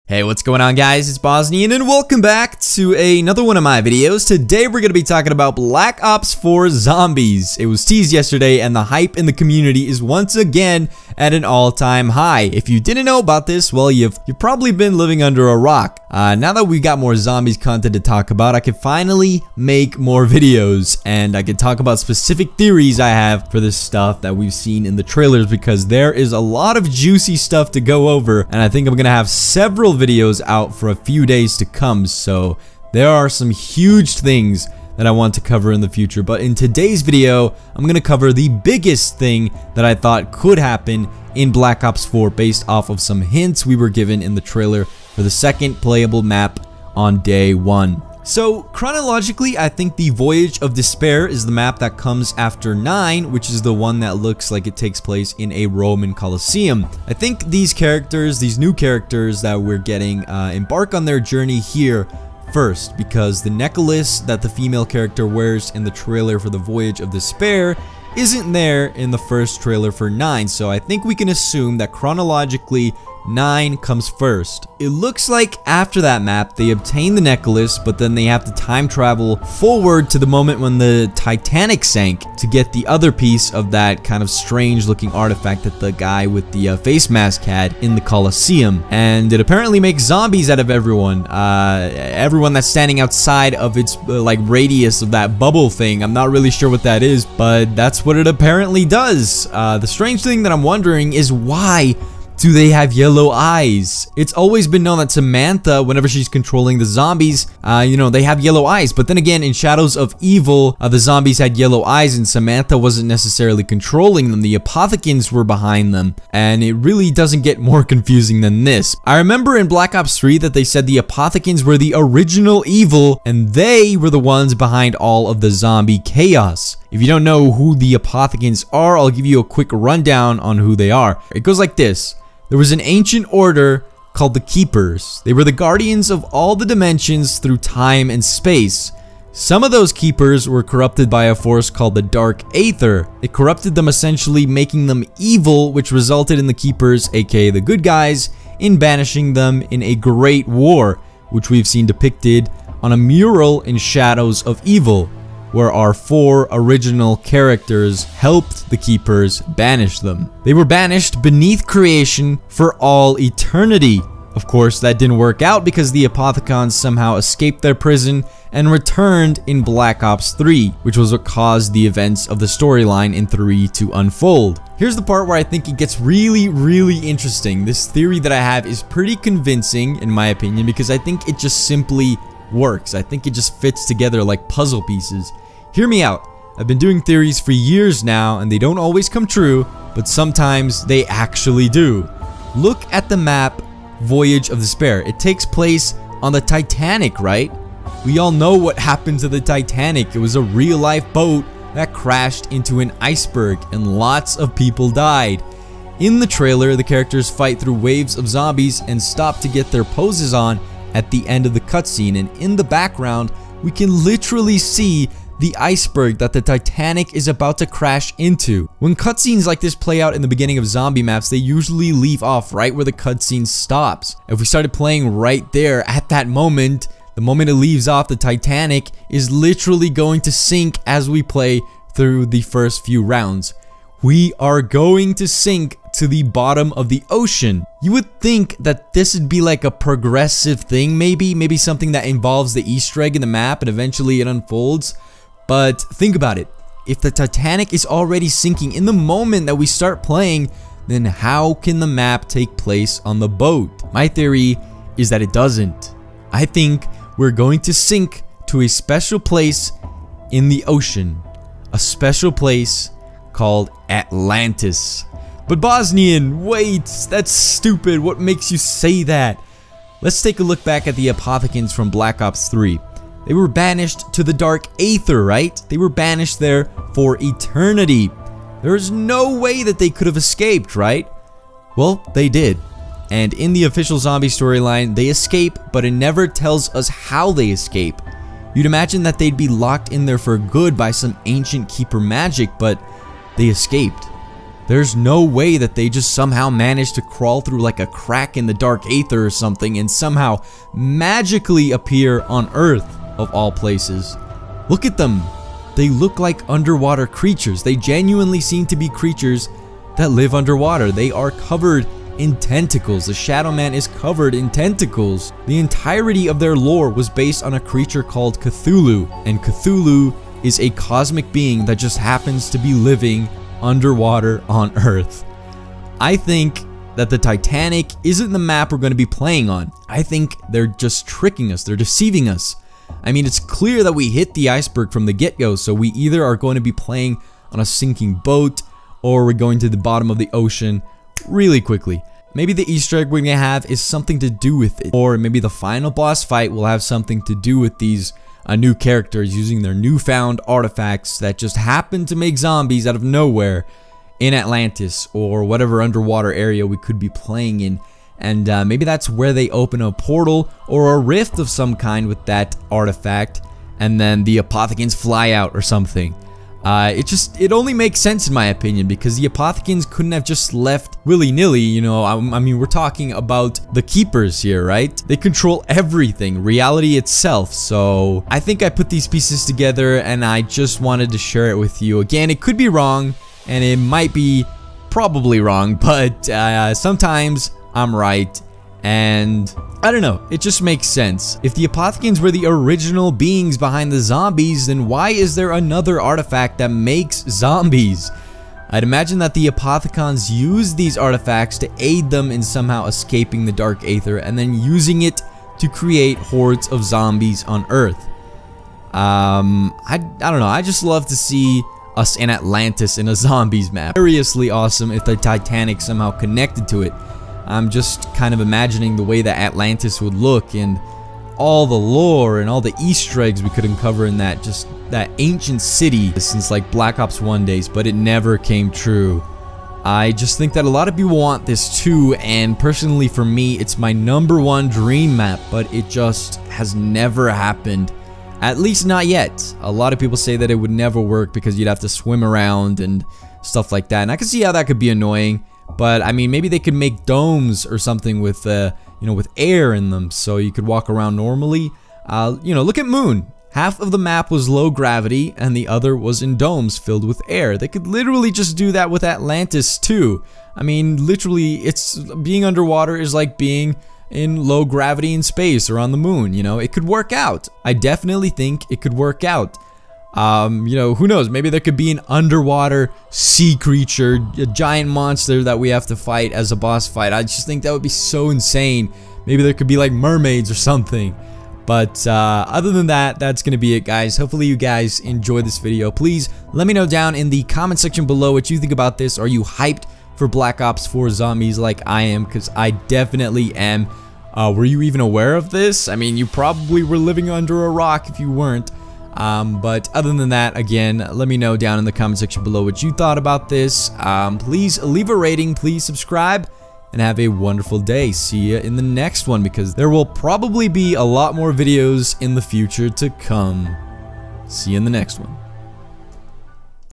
Hey, what's going on, guys? It's Bosnian and welcome back to another one of my videos. Today we're going to be talking about Black Ops 4 Zombies. It was teased yesterday and the hype in the community is once again at an all-time high. If you didn't know about this, well, you've probably been living under a rock. Now that we got more zombies content to talk about, I can finally make more videos and I can talk about specific theories I have for this stuff that we've seen in the trailers, because there is a lot of juicy stuff to go over, and I think I'm going to have several videos out for a few days to come, so there are some huge things that I want to cover in the future. But in today's video, I'm going to cover the biggest thing that I thought could happen in Black Ops 4 based off of some hints we were given in the trailer for the second playable map on day 1. So chronologically, I think the Voyage of Despair is the map that comes after 9, which is the one that looks like it takes place in a Roman Colosseum. I think these characters, these new characters that we're getting, embark on their journey here first, because the necklace that the female character wears in the trailer for the Voyage of Despair isn't there in the first trailer for 9, so I think we can assume that chronologically 9 comes first. It looks like after that map they obtain the necklace, but then they have to time travel forward to the moment when the Titanic sank to get the other piece of that kind of strange looking artifact that the guy with the face mask had in the Colosseum. And it apparently makes zombies out of everyone. Everyone that's standing outside of its like radius of that bubble thing. I'm not really sure what that is, but that's what it apparently does. The strange thing that I'm wondering is, why do they have yellow eyes? It's always been known that Samantha, whenever she's controlling the zombies, you know, they have yellow eyes. But then again, in Shadows of Evil, the zombies had yellow eyes and Samantha wasn't necessarily controlling them. The Apothecans were behind them. And it really doesn't get more confusing than this. I remember in Black Ops 3 that they said the Apothecans were the original evil and they were the ones behind all of the zombie chaos. If you don't know who the Apothecans are, I'll give you a quick rundown on who they are. It goes like this. There was an ancient order called the Keepers. They were the guardians of all the dimensions through time and space. Some of those Keepers were corrupted by a force called the Dark Aether. It corrupted them, essentially making them evil, which resulted in the Keepers, aka the good guys, in banishing them in a great war, which we've seen depicted on a mural in Shadows of Evil, where our 4 original characters helped the Keepers banish them. They were banished beneath creation for all eternity. Of course, that didn't work out because the Apothecons somehow escaped their prison and returned in Black Ops 3, which was what caused the events of the storyline in 3 to unfold. Here's the part where I think it gets really interesting. This theory that I have is pretty convincing, in my opinion, because I think it just simply works. I think it just fits together like puzzle pieces. Hear me out. I've been doing theories for years now and they don't always come true, but sometimes they actually do. Look at the map Voyage of Despair. It takes place on the Titanic, right? We all know what happened to the Titanic. It was a real-life boat that crashed into an iceberg and lots of people died. In the trailer, the characters fight through waves of zombies and stop to get their poses on at the end of the cutscene, and in the background we can literally see the iceberg that the Titanic is about to crash into. When cutscenes like this play out in the beginning of zombie maps, they usually leave off right where the cutscene stops. If we started playing right there at that moment, the moment it leaves off, the Titanic is literally going to sink as we play through the first few rounds. We are going to sink to the bottom of the ocean. You would think that this would be like a progressive thing, maybe something that involves the Easter egg in the map and eventually it unfolds. But think about it. If the Titanic is already sinking in the moment that we start playing, then how can the map take place on the boat? My theory is that it doesn't. I think we're going to sink to a special place in the ocean. A special place called Atlantis. But Bosnian, wait, that's stupid. What makes you say that? Let's take a look back at the Apothecans from Black Ops 3. They were banished to the Dark Aether, right? They were banished there for eternity. There's no way that they could have escaped, right? Well, they did. And in the official zombie storyline, they escape, but it never tells us how they escape. You'd imagine that they'd be locked in there for good by some ancient keeper magic, but they escaped. There's no way that they just somehow managed to crawl through like a crack in the dark aether or something and somehow magically appear on Earth, of all places. Look at them. They look like underwater creatures. They genuinely seem to be creatures that live underwater. They are covered in tentacles. The Shadow Man is covered in tentacles. The entirety of their lore was based on a creature called Cthulhu, and Cthulhu is a cosmic being that just happens to be living underwater on Earth. I think that the Titanic isn't the map we're going to be playing on. I think they're just tricking us. They're deceiving us. I mean, it's clear that we hit the iceberg from the get-go, so we either are going to be playing on a sinking boat or we're going to the bottom of the ocean really quickly. Maybe the Easter egg we're gonna have is something to do with it, or maybe the final boss fight will have something to do with these new characters using their newfound artifacts that just happen to make zombies out of nowhere in Atlantis or whatever underwater area we could be playing in. And maybe that's where they open a portal or a rift of some kind with that artifact, and then the Apothicons fly out or something. It only makes sense in my opinion, because the Apothicons couldn't have just left willy-nilly, you know. I mean, we're talking about the Keepers here, right? They control everything, reality itself. So I think I put these pieces together and I just wanted to share it with you. Again, it could be wrong and it might be probably wrong, but sometimes I'm right. And I don't know, it just makes sense. If the Apothicons were the original beings behind the zombies, then why is there another artifact that makes zombies? I'd imagine that the Apothicons use these artifacts to aid them in somehow escaping the dark aether and then using it to create hordes of zombies on Earth. I don't know, I just love to see us in Atlantis in a zombies map. Seriously awesome if the Titanic somehow connected to it. I'm just kind of imagining the way that Atlantis would look and all the lore and all the Easter eggs we could uncover in that ancient city since like Black Ops 1 days, but it never came true. I just think that a lot of people want this too, and personally for me, it's my #1 dream map, but it just has never happened. At least not yet. A lot of people say that it would never work because you'd have to swim around and stuff like that, and I can see how that could be annoying. But I mean, maybe they could make domes or something with, you know, with air in them, so you could walk around normally. You know, look at Moon. Half of the map was low gravity, and the other was in domes filled with air. They could literally just do that with Atlantis too. I mean, literally, being underwater is like being in low gravity in space or on the moon. You know, it could work out. I definitely think it could work out. You know, who knows, maybe there could be an underwater sea creature, a giant monster that we have to fight as a boss fight. I just think that would be so insane. Maybe there could be like mermaids or something. But other than that, that's gonna be it, guys. Hopefully you guys enjoyed this video. Please let me know down in the comment section below what you think about this. Are you hyped for Black Ops 4 Zombies like I am? Because I definitely am. Were you even aware of this? I mean, you probably were living under a rock if you weren't. But other than that, again, let me know down in the comment section below what you thought about this. Please leave a rating, please subscribe, and have a wonderful day. See you in the next one, because there will probably be a lot more videos in the future to come. See you in the next one.